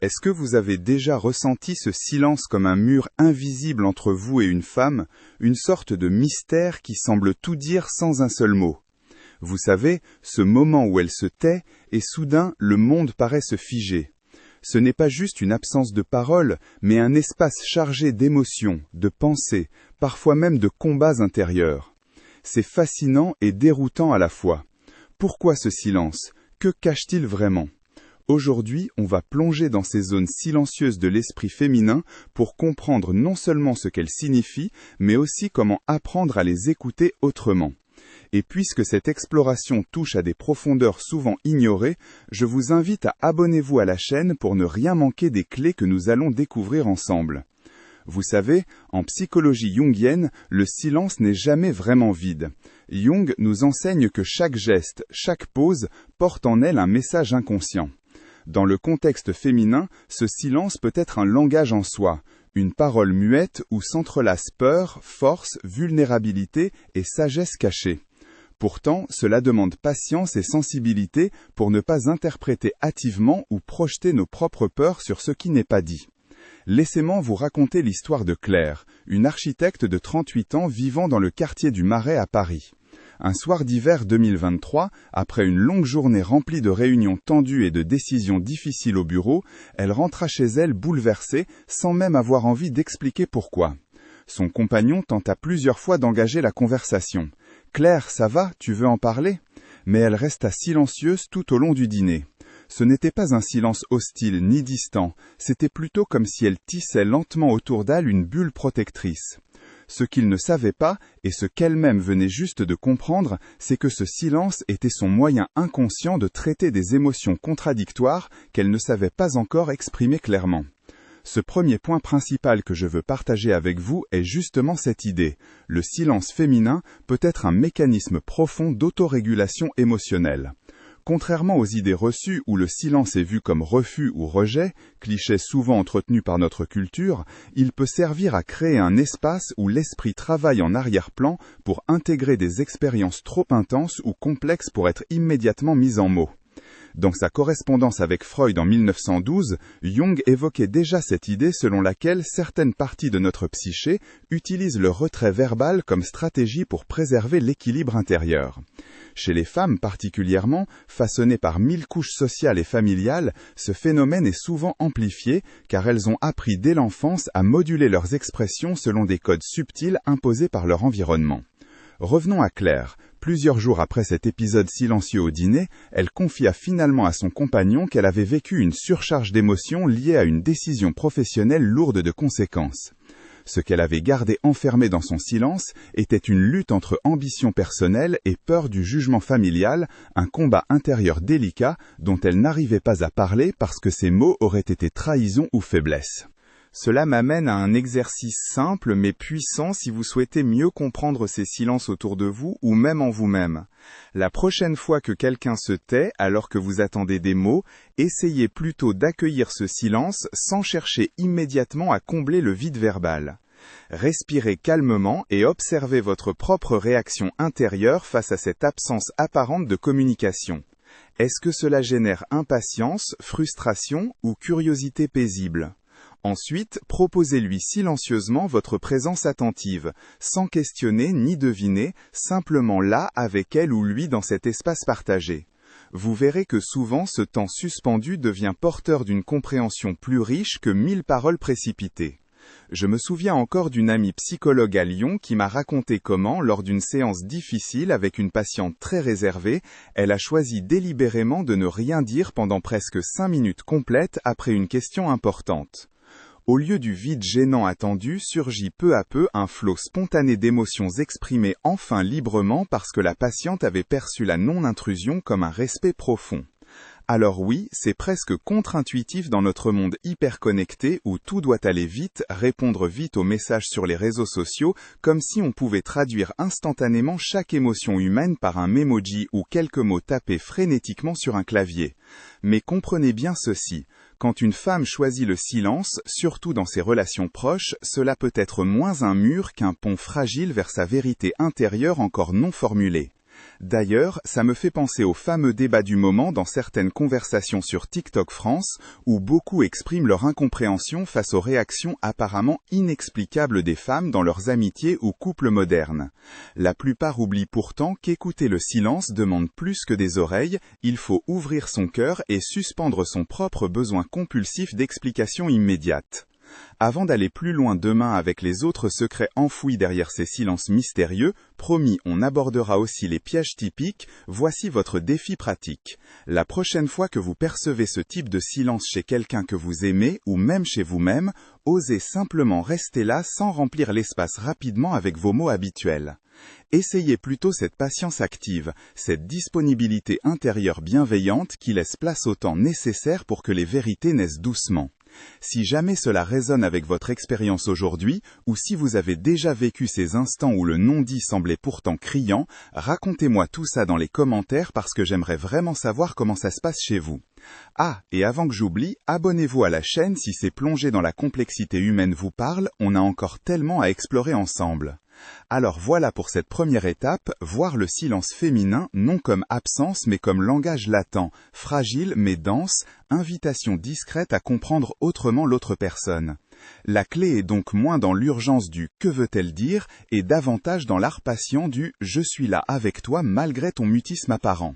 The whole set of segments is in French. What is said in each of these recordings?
Est-ce que vous avez déjà ressenti ce silence comme un mur invisible entre vous et une femme, une sorte de mystère qui semble tout dire sans un seul mot? Vous savez, ce moment où elle se tait, et soudain le monde paraît se figer. Ce n'est pas juste une absence de parole, mais un espace chargé d'émotions, de pensées, parfois même de combats intérieurs. C'est fascinant et déroutant à la fois. Pourquoi ce silence? Que cache-t-il vraiment? Aujourd'hui, on va plonger dans ces zones silencieuses de l'esprit féminin pour comprendre non seulement ce qu'elles signifient, mais aussi comment apprendre à les écouter autrement. Et puisque cette exploration touche à des profondeurs souvent ignorées, je vous invite à abonnez-vous à la chaîne pour ne rien manquer des clés que nous allons découvrir ensemble. Vous savez, en psychologie jungienne, le silence n'est jamais vraiment vide. Jung nous enseigne que chaque geste, chaque pause, porte en elle un message inconscient. Dans le contexte féminin, ce silence peut être un langage en soi, une parole muette où s'entrelacent peur, force, vulnérabilité et sagesse cachée. Pourtant, cela demande patience et sensibilité pour ne pas interpréter hâtivement ou projeter nos propres peurs sur ce qui n'est pas dit. Laissez-moi vous raconter l'histoire de Claire, une architecte de 38 ans vivant dans le quartier du Marais à Paris. Un soir d'hiver 2023, après une longue journée remplie de réunions tendues et de décisions difficiles au bureau, elle rentra chez elle bouleversée, sans même avoir envie d'expliquer pourquoi. Son compagnon tenta plusieurs fois d'engager la conversation. « Claire, ça va, tu veux en parler ?» Mais elle resta silencieuse tout au long du dîner. Ce n'était pas un silence hostile ni distant, c'était plutôt comme si elle tissait lentement autour d'elle une bulle protectrice. Ce qu'il ne savait pas, et ce qu'elle-même venait juste de comprendre, c'est que ce silence était son moyen inconscient de traiter des émotions contradictoires qu'elle ne savait pas encore exprimer clairement. Ce premier point principal que je veux partager avec vous est justement cette idée. Le silence féminin peut être un mécanisme profond d'autorégulation émotionnelle. Contrairement aux idées reçues où le silence est vu comme refus ou rejet, cliché souvent entretenu par notre culture, il peut servir à créer un espace où l'esprit travaille en arrière-plan pour intégrer des expériences trop intenses ou complexes pour être immédiatement mises en mots. Dans sa correspondance avec Freud en 1912, Jung évoquait déjà cette idée selon laquelle certaines parties de notre psyché utilisent le retrait verbal comme stratégie pour préserver l'équilibre intérieur. Chez les femmes particulièrement, façonnées par 1000 couches sociales et familiales, ce phénomène est souvent amplifié car elles ont appris dès l'enfance à moduler leurs expressions selon des codes subtils imposés par leur environnement. Revenons à Claire. Plusieurs jours après cet épisode silencieux au dîner, elle confia finalement à son compagnon qu'elle avait vécu une surcharge d'émotions liée à une décision professionnelle lourde de conséquences. Ce qu'elle avait gardé enfermé dans son silence était une lutte entre ambition personnelle et peur du jugement familial, un combat intérieur délicat dont elle n'arrivait pas à parler parce que ses mots auraient été trahison ou faiblesse. Cela m'amène à un exercice simple mais puissant si vous souhaitez mieux comprendre ces silences autour de vous ou même en vous-même. La prochaine fois que quelqu'un se tait alors que vous attendez des mots, essayez plutôt d'accueillir ce silence sans chercher immédiatement à combler le vide verbal. Respirez calmement et observez votre propre réaction intérieure face à cette absence apparente de communication. Est-ce que cela génère impatience, frustration ou curiosité paisible ? Ensuite, proposez-lui silencieusement votre présence attentive, sans questionner ni deviner, simplement là avec elle ou lui dans cet espace partagé. Vous verrez que souvent ce temps suspendu devient porteur d'une compréhension plus riche que 1000 paroles précipitées. Je me souviens encore d'une amie psychologue à Lyon qui m'a raconté comment, lors d'une séance difficile avec une patiente très réservée, elle a choisi délibérément de ne rien dire pendant presque 5 minutes complètes après une question importante. Au lieu du vide gênant attendu, surgit peu à peu un flot spontané d'émotions exprimées enfin librement parce que la patiente avait perçu la non-intrusion comme un respect profond. Alors oui, c'est presque contre-intuitif dans notre monde hyper connecté où tout doit aller vite, répondre vite aux messages sur les réseaux sociaux, comme si on pouvait traduire instantanément chaque émotion humaine par un memoji ou quelques mots tapés frénétiquement sur un clavier. Mais comprenez bien ceci. Quand une femme choisit le silence, surtout dans ses relations proches, cela peut être moins un mur qu'un pont fragile vers sa vérité intérieure encore non formulée. D'ailleurs, ça me fait penser au fameux débat du moment dans certaines conversations sur TikTok France, où beaucoup expriment leur incompréhension face aux réactions apparemment inexplicables des femmes dans leurs amitiés ou couples modernes. La plupart oublient pourtant qu'écouter le silence demande plus que des oreilles, il faut ouvrir son cœur et suspendre son propre besoin compulsif d'explication immédiate. Avant d'aller plus loin demain avec les autres secrets enfouis derrière ces silences mystérieux, promis, on abordera aussi les pièges typiques, voici votre défi pratique. La prochaine fois que vous percevez ce type de silence chez quelqu'un que vous aimez, ou même chez vous-même, osez simplement rester là sans remplir l'espace rapidement avec vos mots habituels. Essayez plutôt cette patience active, cette disponibilité intérieure bienveillante qui laisse place au temps nécessaire pour que les vérités naissent doucement. Si jamais cela résonne avec votre expérience aujourd'hui, ou si vous avez déjà vécu ces instants où le non-dit semblait pourtant criant, racontez-moi tout ça dans les commentaires parce que j'aimerais vraiment savoir comment ça se passe chez vous. Ah, et avant que j'oublie, abonnez-vous à la chaîne si ces plongées dans la complexité humaine vous parlent, on a encore tellement à explorer ensemble. Alors voilà pour cette première étape, voir le silence féminin non comme absence mais comme langage latent, fragile mais dense, invitation discrète à comprendre autrement l'autre personne. La clé est donc moins dans l'urgence du « que veut-elle dire » et davantage dans l'art patient du « je suis là avec toi malgré ton mutisme apparent ».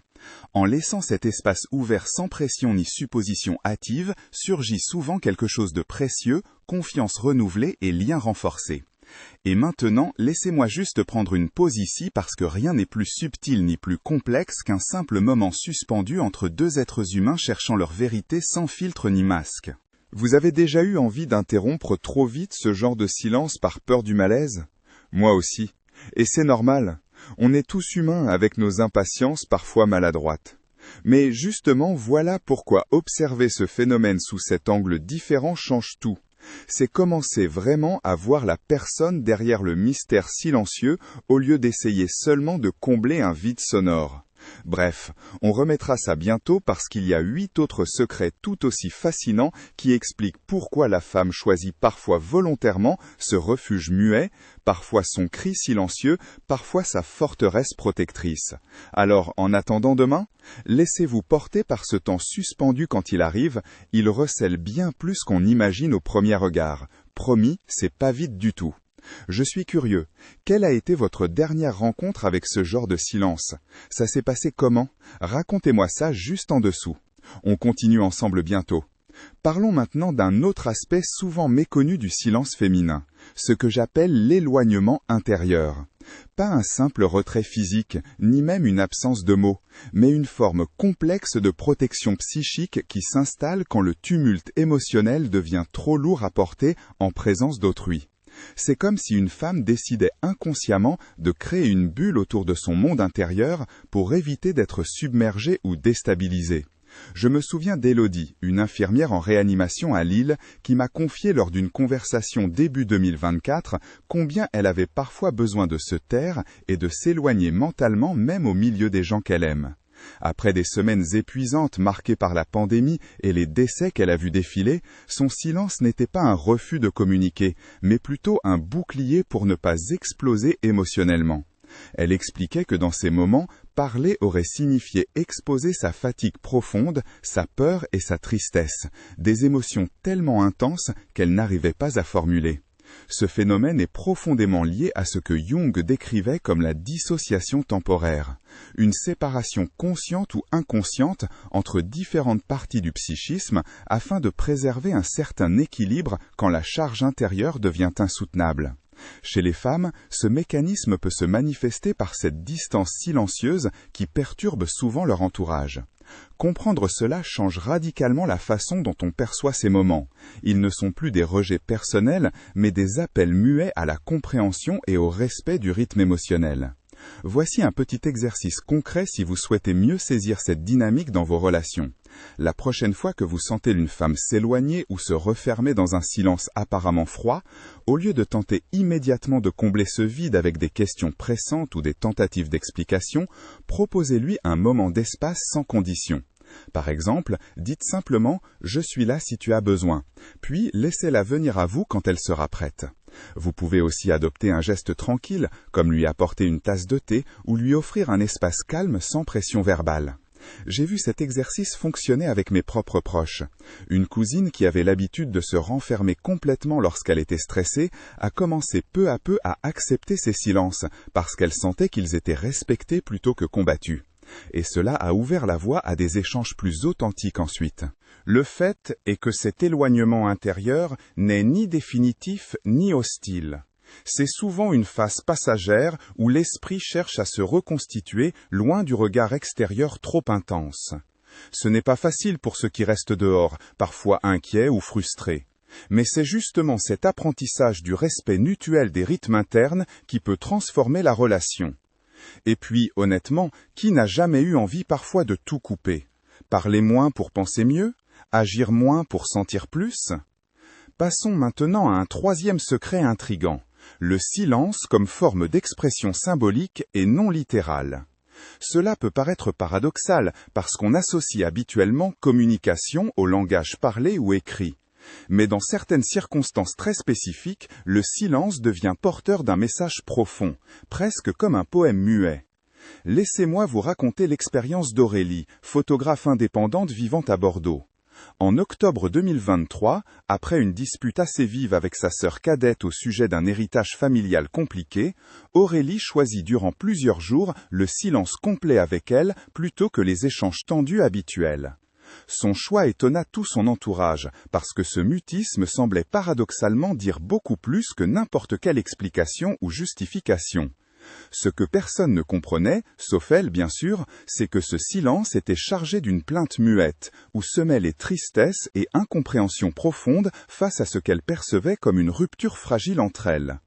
En laissant cet espace ouvert sans pression ni supposition hâtive, surgit souvent quelque chose de précieux, confiance renouvelée et lien renforcé. Et maintenant, laissez-moi juste prendre une pause ici parce que rien n'est plus subtil ni plus complexe qu'un simple moment suspendu entre deux êtres humains cherchant leur vérité sans filtre ni masque. Vous avez déjà eu envie d'interrompre trop vite ce genre de silence par peur du malaise ? Moi aussi. Et c'est normal. On est tous humains avec nos impatiences parfois maladroites. Mais justement, voilà pourquoi observer ce phénomène sous cet angle différent change tout. C'est commencer vraiment à voir la personne derrière le mystère silencieux au lieu d'essayer seulement de combler un vide sonore. Bref, on remettra ça bientôt parce qu'il y a 8 autres secrets tout aussi fascinants qui expliquent pourquoi la femme choisit parfois volontairement ce refuge muet, parfois son cri silencieux, parfois sa forteresse protectrice. Alors, en attendant demain, laissez-vous porter par ce temps suspendu quand il arrive, il recèle bien plus qu'on imagine au premier regard. Promis, c'est pas vite du tout. Je suis curieux. Quelle a été votre dernière rencontre avec ce genre de silence ? Ça s'est passé comment ? Racontez-moi ça juste en dessous. On continue ensemble bientôt. Parlons maintenant d'un autre aspect souvent méconnu du silence féminin, ce que j'appelle l'éloignement intérieur. Pas un simple retrait physique, ni même une absence de mots, mais une forme complexe de protection psychique qui s'installe quand le tumulte émotionnel devient trop lourd à porter en présence d'autrui. C'est comme si une femme décidait inconsciemment de créer une bulle autour de son monde intérieur pour éviter d'être submergée ou déstabilisée. Je me souviens d'Élodie, une infirmière en réanimation à Lille, qui m'a confié lors d'une conversation début 2024 combien elle avait parfois besoin de se taire et de s'éloigner mentalement même au milieu des gens qu'elle aime. Après des semaines épuisantes marquées par la pandémie et les décès qu'elle a vus défiler, son silence n'était pas un refus de communiquer, mais plutôt un bouclier pour ne pas exploser émotionnellement. Elle expliquait que dans ces moments, parler aurait signifié exposer sa fatigue profonde, sa peur et sa tristesse, des émotions tellement intenses qu'elle n'arrivait pas à formuler. Ce phénomène est profondément lié à ce que Jung décrivait comme la dissociation temporaire, une séparation consciente ou inconsciente entre différentes parties du psychisme afin de préserver un certain équilibre quand la charge intérieure devient insoutenable. Chez les femmes, ce mécanisme peut se manifester par cette distance silencieuse qui perturbe souvent leur entourage. Comprendre cela change radicalement la façon dont on perçoit ces moments. Ils ne sont plus des rejets personnels, mais des appels muets à la compréhension et au respect du rythme émotionnel. Voici un petit exercice concret si vous souhaitez mieux saisir cette dynamique dans vos relations. La prochaine fois que vous sentez une femme s'éloigner ou se refermer dans un silence apparemment froid, au lieu de tenter immédiatement de combler ce vide avec des questions pressantes ou des tentatives d'explication, proposez-lui un moment d'espace sans condition. Par exemple, dites simplement « Je suis là si tu as besoin », puis laissez-la venir à vous quand elle sera prête. Vous pouvez aussi adopter un geste tranquille, comme lui apporter une tasse de thé ou lui offrir un espace calme sans pression verbale. J'ai vu cet exercice fonctionner avec mes propres proches. Une cousine qui avait l'habitude de se renfermer complètement lorsqu'elle était stressée a commencé peu à peu à accepter ses silences, parce qu'elle sentait qu'ils étaient respectés plutôt que combattus. Et cela a ouvert la voie à des échanges plus authentiques ensuite. Le fait est que cet éloignement intérieur n'est ni définitif ni hostile. C'est souvent une phase passagère où l'esprit cherche à se reconstituer loin du regard extérieur trop intense. Ce n'est pas facile pour ceux qui restent dehors, parfois inquiets ou frustrés. Mais c'est justement cet apprentissage du respect mutuel des rythmes internes qui peut transformer la relation. Et puis, honnêtement, qui n'a jamais eu envie parfois de tout couper? Parler moins pour penser mieux? Agir moins pour sentir plus? Passons maintenant à un troisième secret intrigant. Le silence comme forme d'expression symbolique et non littérale. Cela peut paraître paradoxal parce qu'on associe habituellement communication au langage parlé ou écrit. Mais dans certaines circonstances très spécifiques, le silence devient porteur d'un message profond, presque comme un poème muet. Laissez-moi vous raconter l'expérience d'Aurélie, photographe indépendante vivant à Bordeaux. En octobre 2023, après une dispute assez vive avec sa sœur cadette au sujet d'un héritage familial compliqué, Aurélie choisit durant plusieurs jours le silence complet avec elle plutôt que les échanges tendus habituels. Son choix étonna tout son entourage, parce que ce mutisme semblait paradoxalement dire beaucoup plus que n'importe quelle explication ou justification. Ce que personne ne comprenait, sauf elle bien sûr, c'est que ce silence était chargé d'une plainte muette, où se mêlaient tristesse et incompréhension profonde face à ce qu'elle percevait comme une rupture fragile entre elles.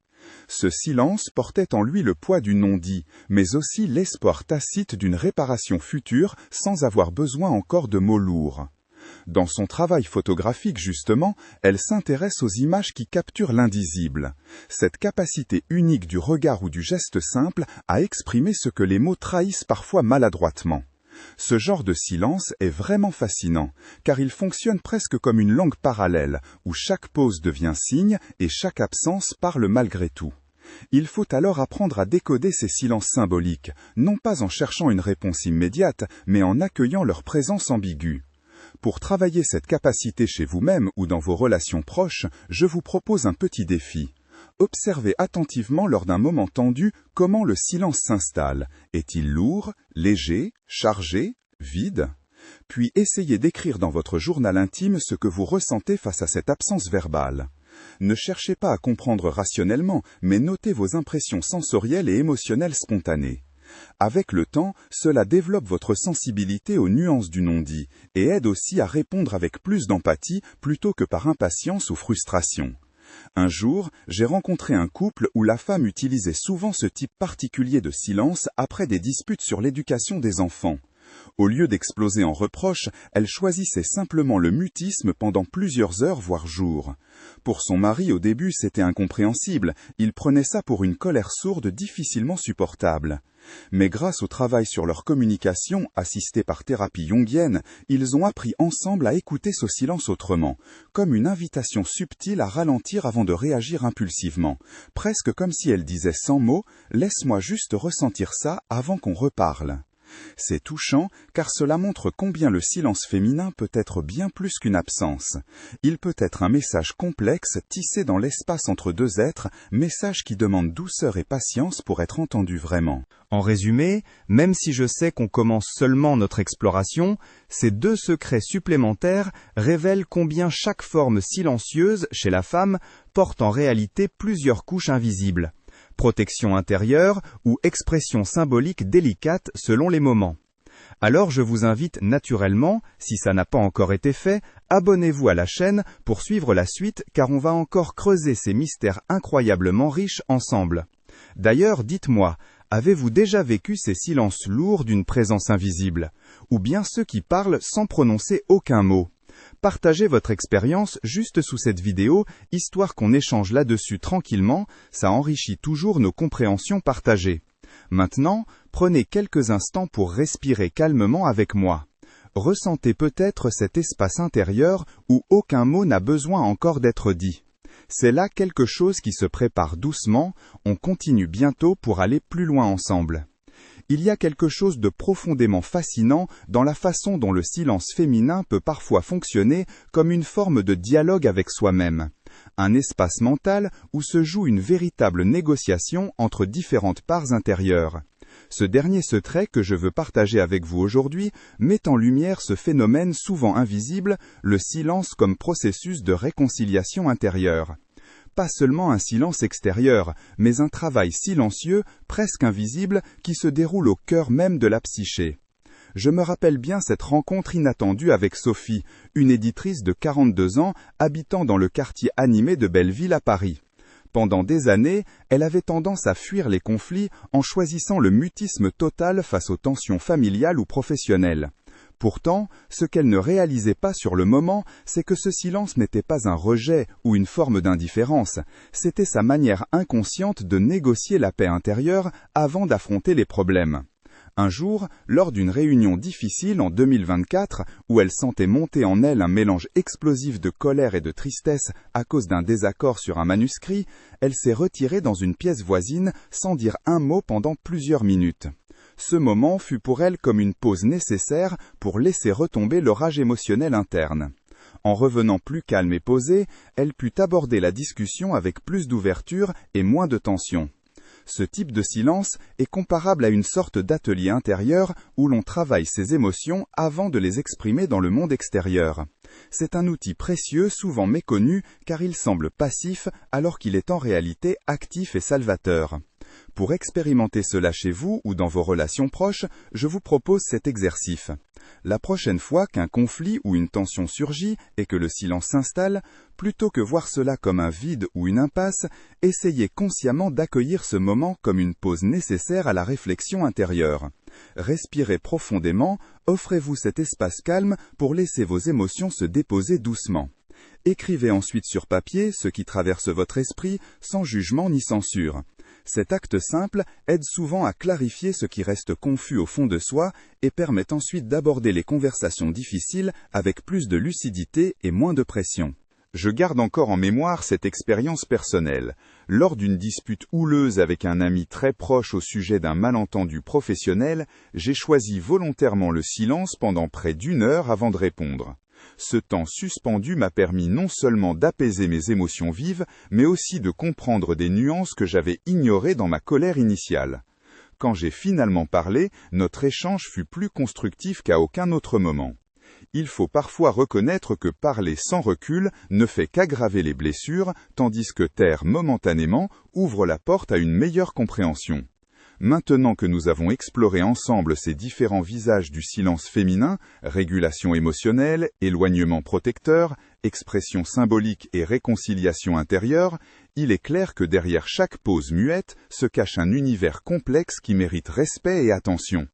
Ce silence portait en lui le poids du non-dit, mais aussi l'espoir tacite d'une réparation future sans avoir besoin encore de mots lourds. Dans son travail photographique, justement, elle s'intéresse aux images qui capturent l'indisible. Cette capacité unique du regard ou du geste simple à exprimer ce que les mots trahissent parfois maladroitement. Ce genre de silence est vraiment fascinant, car il fonctionne presque comme une langue parallèle, où chaque pause devient signe et chaque absence parle malgré tout. Il faut alors apprendre à décoder ces silences symboliques, non pas en cherchant une réponse immédiate, mais en accueillant leur présence ambiguë. Pour travailler cette capacité chez vous-même ou dans vos relations proches, je vous propose un petit défi. Observez attentivement lors d'un moment tendu comment le silence s'installe. Est-il lourd, léger, chargé, vide? Puis essayez d'écrire dans votre journal intime ce que vous ressentez face à cette absence verbale. Ne cherchez pas à comprendre rationnellement, mais notez vos impressions sensorielles et émotionnelles spontanées. Avec le temps, cela développe votre sensibilité aux nuances du non-dit et aide aussi à répondre avec plus d'empathie plutôt que par impatience ou frustration. Un jour, j'ai rencontré un couple où la femme utilisait souvent ce type particulier de silence après des disputes sur l'éducation des enfants. Au lieu d'exploser en reproches, elle choisissait simplement le mutisme pendant plusieurs heures voire jours. Pour son mari au début c'était incompréhensible, il prenait ça pour une colère sourde difficilement supportable. Mais grâce au travail sur leur communication, assisté par thérapie jungienne, ils ont appris ensemble à écouter ce silence autrement, comme une invitation subtile à ralentir avant de réagir impulsivement, presque comme si elle disait sans mots « laisse-moi juste ressentir ça avant qu'on reparle ». C'est touchant car cela montre combien le silence féminin peut être bien plus qu'une absence. Il peut être un message complexe tissé dans l'espace entre deux êtres, message qui demande douceur et patience pour être entendu vraiment. En résumé, même si je sais qu'on commence seulement notre exploration, ces deux secrets supplémentaires révèlent combien chaque forme silencieuse chez la femme porte en réalité plusieurs couches invisibles. Protection intérieure ou expression symbolique délicate selon les moments. Alors je vous invite naturellement, si ça n'a pas encore été fait, abonnez-vous à la chaîne pour suivre la suite car on va encore creuser ces mystères incroyablement riches ensemble. D'ailleurs, dites-moi, avez-vous déjà vécu ces silences lourds d'une présence invisible? Ou bien ceux qui parlent sans prononcer aucun mot? Partagez votre expérience juste sous cette vidéo, histoire qu'on échange là-dessus tranquillement, ça enrichit toujours nos compréhensions partagées. Maintenant, prenez quelques instants pour respirer calmement avec moi. Ressentez peut-être cet espace intérieur où aucun mot n'a besoin encore d'être dit. C'est là quelque chose qui se prépare doucement, on continue bientôt pour aller plus loin ensemble. Il y a quelque chose de profondément fascinant dans la façon dont le silence féminin peut parfois fonctionner comme une forme de dialogue avec soi-même. Un espace mental où se joue une véritable négociation entre différentes parts intérieures. Ce dernier secret que je veux partager avec vous aujourd'hui met en lumière ce phénomène souvent invisible, le silence comme processus de réconciliation intérieure. Pas seulement un silence extérieur, mais un travail silencieux, presque invisible, qui se déroule au cœur même de la psyché. Je me rappelle bien cette rencontre inattendue avec Sophie, une éditrice de 42 ans, habitant dans le quartier animé de Belleville à Paris. Pendant des années, elle avait tendance à fuir les conflits en choisissant le mutisme total face aux tensions familiales ou professionnelles. Pourtant, ce qu'elle ne réalisait pas sur le moment, c'est que ce silence n'était pas un rejet ou une forme d'indifférence, c'était sa manière inconsciente de négocier la paix intérieure avant d'affronter les problèmes. Un jour, lors d'une réunion difficile en 2024, où elle sentait monter en elle un mélange explosif de colère et de tristesse à cause d'un désaccord sur un manuscrit, elle s'est retirée dans une pièce voisine sans dire un mot pendant plusieurs minutes. Ce moment fut pour elle comme une pause nécessaire pour laisser retomber le rage émotionnel interne. En revenant plus calme et posée, elle put aborder la discussion avec plus d'ouverture et moins de tension. Ce type de silence est comparable à une sorte d'atelier intérieur où l'on travaille ses émotions avant de les exprimer dans le monde extérieur. C'est un outil précieux, souvent méconnu, car il semble passif alors qu'il est en réalité actif et salvateur. Pour expérimenter cela chez vous ou dans vos relations proches, je vous propose cet exercice. La prochaine fois qu'un conflit ou une tension surgit et que le silence s'installe, plutôt que voir cela comme un vide ou une impasse, essayez consciemment d'accueillir ce moment comme une pause nécessaire à la réflexion intérieure. Respirez profondément, offrez-vous cet espace calme pour laisser vos émotions se déposer doucement. Écrivez ensuite sur papier ce qui traverse votre esprit sans jugement ni censure. Cet acte simple aide souvent à clarifier ce qui reste confus au fond de soi et permet ensuite d'aborder les conversations difficiles avec plus de lucidité et moins de pression. Je garde encore en mémoire cette expérience personnelle. Lors d'une dispute houleuse avec un ami très proche au sujet d'un malentendu professionnel, j'ai choisi volontairement le silence pendant près d'une heure avant de répondre. Ce temps suspendu m'a permis non seulement d'apaiser mes émotions vives, mais aussi de comprendre des nuances que j'avais ignorées dans ma colère initiale. Quand j'ai finalement parlé, notre échange fut plus constructif qu'à aucun autre moment. Il faut parfois reconnaître que parler sans recul ne fait qu'aggraver les blessures, tandis que taire momentanément ouvre la porte à une meilleure compréhension. Maintenant que nous avons exploré ensemble ces différents visages du silence féminin, régulation émotionnelle, éloignement protecteur, expression symbolique et réconciliation intérieure, il est clair que derrière chaque pause muette se cache un univers complexe qui mérite respect et attention.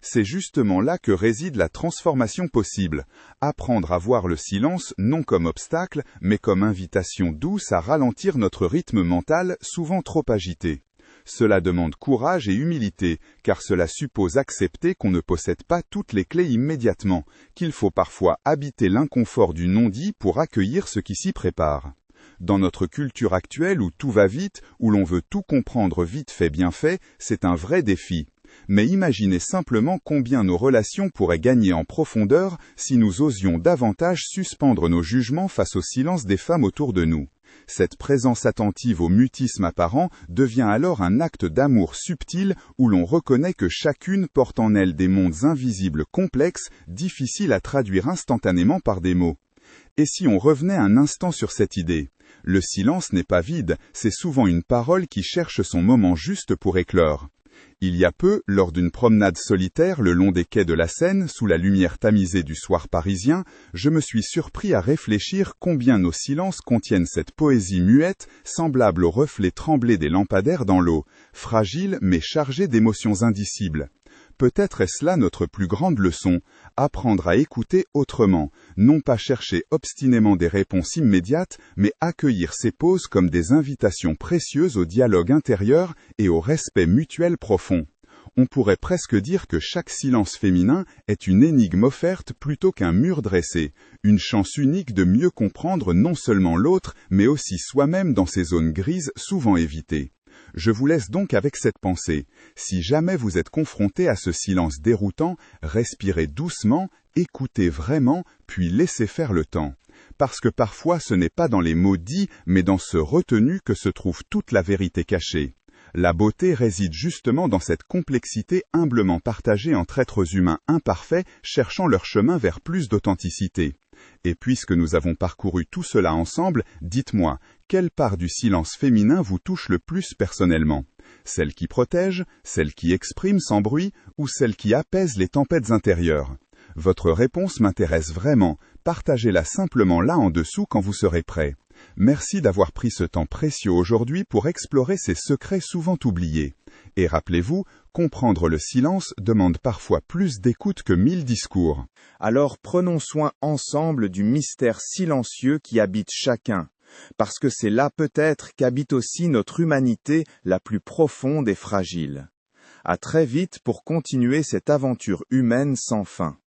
C'est justement là que réside la transformation possible, apprendre à voir le silence non comme obstacle, mais comme invitation douce à ralentir notre rythme mental souvent trop agité. Cela demande courage et humilité, car cela suppose accepter qu'on ne possède pas toutes les clés immédiatement, qu'il faut parfois habiter l'inconfort du non-dit pour accueillir ce qui s'y prépare. Dans notre culture actuelle où tout va vite, où l'on veut tout comprendre vite fait bien fait, c'est un vrai défi. Mais imaginez simplement combien nos relations pourraient gagner en profondeur si nous osions davantage suspendre nos jugements face au silence des femmes autour de nous. Cette présence attentive au mutisme apparent devient alors un acte d'amour subtil où l'on reconnaît que chacune porte en elle des mondes invisibles complexes, difficiles à traduire instantanément par des mots. Et si on revenait un instant sur cette idée ? Le silence n'est pas vide, c'est souvent une parole qui cherche son moment juste pour éclore. Il y a peu, lors d'une promenade solitaire le long des quais de la Seine, sous la lumière tamisée du soir parisien, je me suis surpris à réfléchir combien nos silences contiennent cette poésie muette, semblable au reflet tremblé des lampadaires dans l'eau, fragile mais chargée d'émotions indicibles. Peut-être est-ce là notre plus grande leçon, apprendre à écouter autrement, non pas chercher obstinément des réponses immédiates, mais accueillir ces pauses comme des invitations précieuses au dialogue intérieur et au respect mutuel profond. On pourrait presque dire que chaque silence féminin est une énigme offerte plutôt qu'un mur dressé, une chance unique de mieux comprendre non seulement l'autre, mais aussi soi-même dans ces zones grises souvent évitées. Je vous laisse donc avec cette pensée. Si jamais vous êtes confronté à ce silence déroutant, respirez doucement, écoutez vraiment, puis laissez faire le temps. Parce que parfois ce n'est pas dans les mots dits, mais dans ce retenu que se trouve toute la vérité cachée. La beauté réside justement dans cette complexité humblement partagée entre êtres humains imparfaits cherchant leur chemin vers plus d'authenticité. Et puisque nous avons parcouru tout cela ensemble, dites-moi, quelle part du silence féminin vous touche le plus personnellement? Celle qui protège, celle qui exprime sans bruit, ou celle qui apaise les tempêtes intérieures? Votre réponse m'intéresse vraiment, partagez-la simplement là en dessous quand vous serez prêt. Merci d'avoir pris ce temps précieux aujourd'hui pour explorer ces secrets souvent oubliés. Et rappelez-vous, comprendre le silence demande parfois plus d'écoute que 1000 discours. Alors prenons soin ensemble du mystère silencieux qui habite chacun, parce que c'est là peut-être qu'habite aussi notre humanité la plus profonde et fragile. À très vite pour continuer cette aventure humaine sans fin.